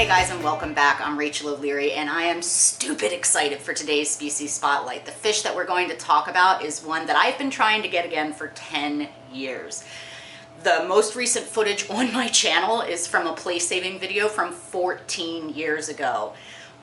Hey guys, and welcome back. I'm Rachel O'Leary and I am stupid excited for today's species spotlight. The fish that we're going to talk about is one that I've been trying to get again for 10 years. The most recent footage on my channel is from a place saving video from 14 years ago.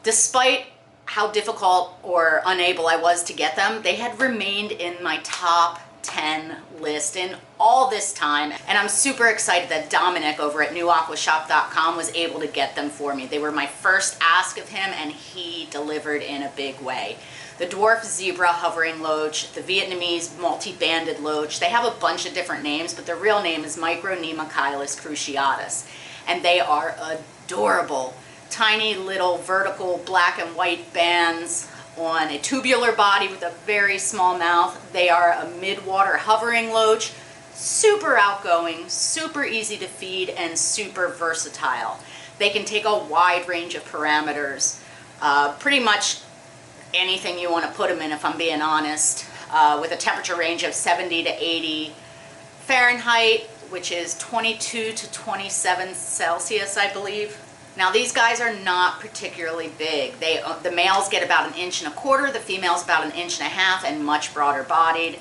Despite how difficult or unable I was to get them, they had remained in my top 10 list in all this time, and I'm super excited that Dominic over at newaquashop.com was able to get them for me. They were my first ask of him and he delivered in a big way. The Dwarf Zebra Hovering Loach, the Vietnamese multi-banded loach, they have a bunch of different names, but their real name is Micronemacheilus cruciatus, and they are adorable. Tiny little vertical black and white bands on a tubular body with a very small mouth. They are a mid-water hovering loach, super outgoing, super easy to feed, and super versatile. They can take a wide range of parameters, pretty much anything you want to put them in, if I'm being honest, with a temperature range of 70 to 80 Fahrenheit, which is 22 to 27 Celsius, I believe. Now these guys are not particularly big. The males get about 1.25 inches, the females about 1.5 inches, and much broader bodied,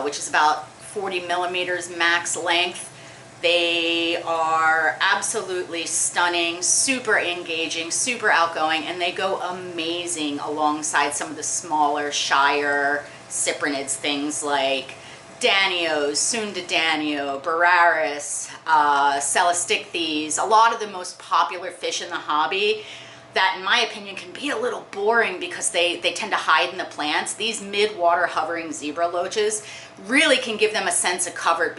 which is about 40 millimeters max length. They are absolutely stunning, super engaging, super outgoing, and they go amazing alongside some of the smaller, shyer cyprinids, things like Danios, Sundadanio, Bararis, Celestichthes, a lot of the most popular fish in the hobby that, in my opinion, can be a little boring because they tend to hide in the plants. These mid-water hovering zebra loaches really can give them a sense of cover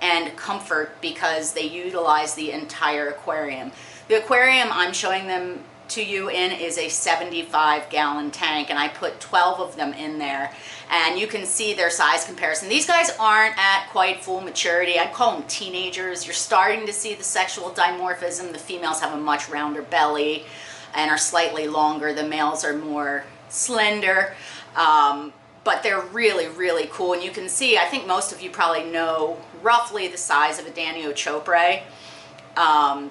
and comfort because they utilize the entire aquarium. The aquarium I'm showing them to you in is a 75-gallon tank, and I put 12 of them in there, and you can see their size comparison. These guys aren't at quite full maturity. I'd call them teenagers. You're starting to see the sexual dimorphism. The females have a much rounder belly and are slightly longer. The males are more slender, but they're really, really cool. And you can see, I think most of you probably know roughly the size of a Danio chopre.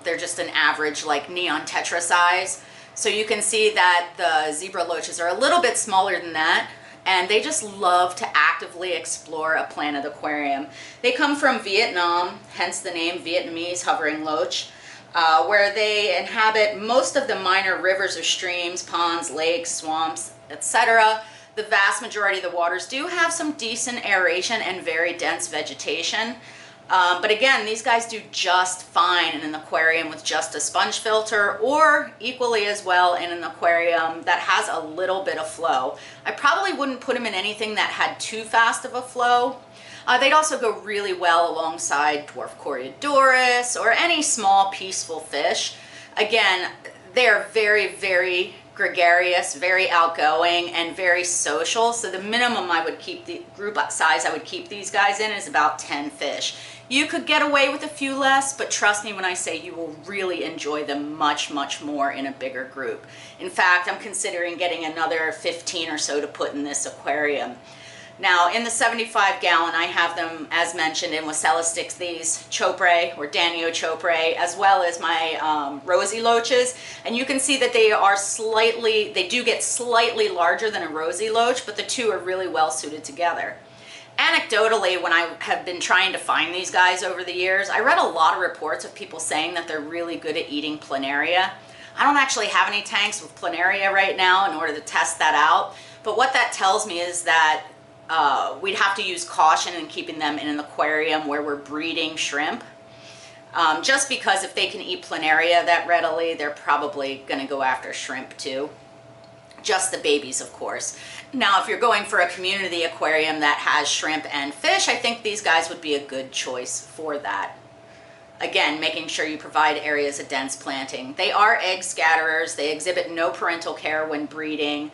They're just an average, like, neon tetra size. So you can see that the zebra loaches are a little bit smaller than that, and they just love to actively explore a planted aquarium. They come from Vietnam, hence the name Vietnamese hovering loach, where they inhabit most of the minor rivers or streams, ponds, lakes, swamps, etc. The vast majority of the waters do have some decent aeration and very dense vegetation. But again, these guys do just fine in an aquarium with just a sponge filter, or equally as well in an aquarium that has a little bit of flow. I probably wouldn't put them in anything that had too fast of a flow. They'd also go really well alongside Dwarf Coreodoris or any small peaceful fish. Again, they're very, very gregarious, very outgoing, and very social. So the minimum I would keep, the group size I would keep these guys in, is about 10 fish. You could get away with a few less, but trust me when I say you will really enjoy them much, much more in a bigger group. In fact, I'm considering getting another 15 or so to put in this aquarium. Now, in the 75-gallon, I have them, as mentioned, in with Celestichthes chopre or Danio chopre, as well as my rosy loaches. And you can see that they do get slightly larger than a rosy loach, but the two are really well suited together. Anecdotally, when I have been trying to find these guys over the years, I read a lot of reports of people saying that they're really good at eating planaria. I don't actually have any tanks with planaria right now in order to test that out, but what that tells me is that we'd have to use caution in keeping them in an aquarium where we're breeding shrimp. Just because if they can eat planaria that readily, they're probably going to go after shrimp too. Just the babies, of course. Now, if you're going for a community aquarium that has shrimp and fish, I think these guys would be a good choice for that. Again, making sure you provide areas of dense planting. They are egg scatterers. They exhibit no parental care when breeding.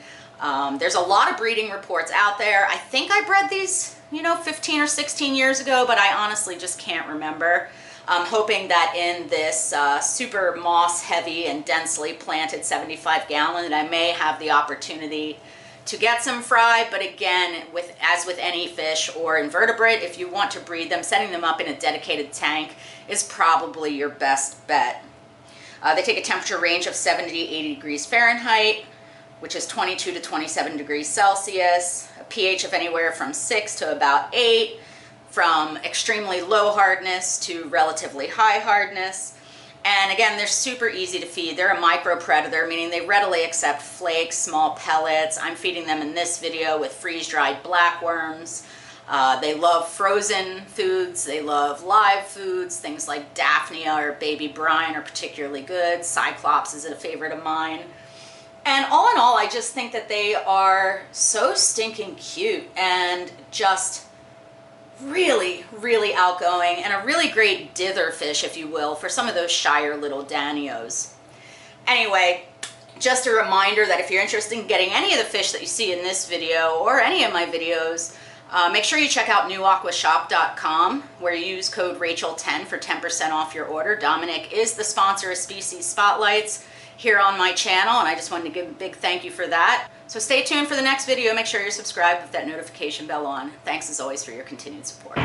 There's a lot of breeding reports out there. I think I bred these, 15 or 16 years ago, but I honestly just can't remember. I'm hoping that in this super moss heavy and densely planted 75-gallon that I may have the opportunity to get some fry. But again, as with any fish or invertebrate, if you want to breed them, setting them up in a dedicated tank is probably your best bet. They take a temperature range of 70 to 80 degrees Fahrenheit, which is 22 to 27 degrees Celsius, a pH of anywhere from 6 to about 8, from extremely low hardness to relatively high hardness. And again, they're super easy to feed. They're a micropredator, meaning they readily accept flakes, small pellets. I'm feeding them in this video with freeze-dried blackworms. They love frozen foods. They love live foods. Things like Daphnia or baby brine are particularly good. Cyclops is a favorite of mine. And all in all, I just think that they are so stinking cute and just really, really outgoing, and a really great dither fish, if you will, for some of those shyer little Danios. Anyway, just a reminder that if you're interested in getting any of the fish that you see in this video or any of my videos, make sure you check out newaquashop.com, where you use code Rachel10 for 10% off your order. Dominic is the sponsor of Species Spotlights here on my channel, and I just wanted to give a big thank you for that. So stay tuned for the next video. Make sure you're subscribed with that notification bell on. Thanks as always for your continued support.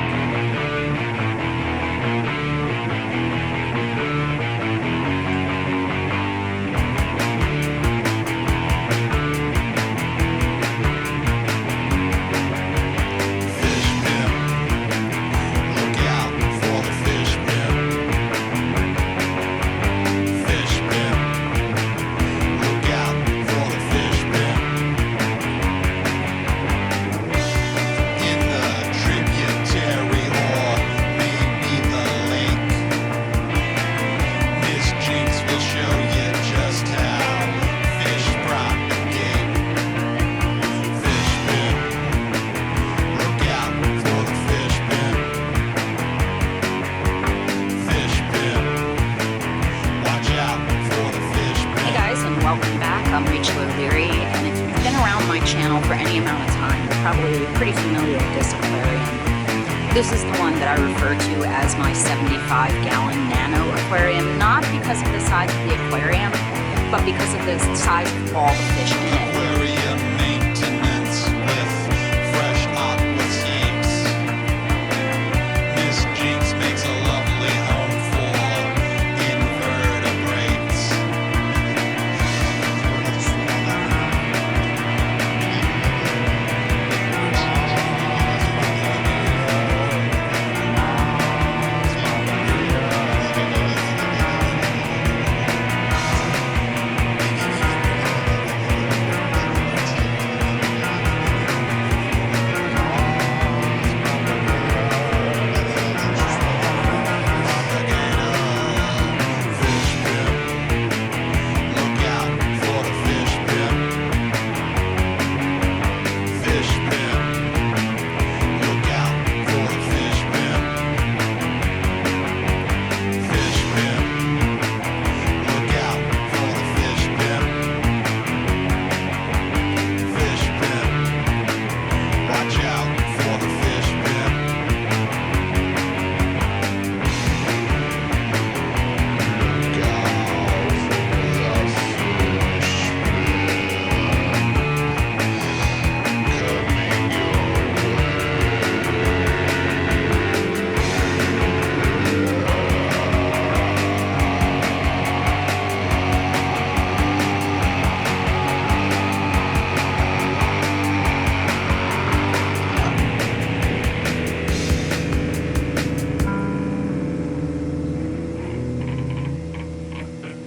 I'm Rachel O'Leary, and if you've been around my channel for any amount of time, you're probably pretty familiar with this aquarium. This is the one that I refer to as my 75-gallon nano aquarium, not because of the size of the aquarium, but because of the size of all the fish in it.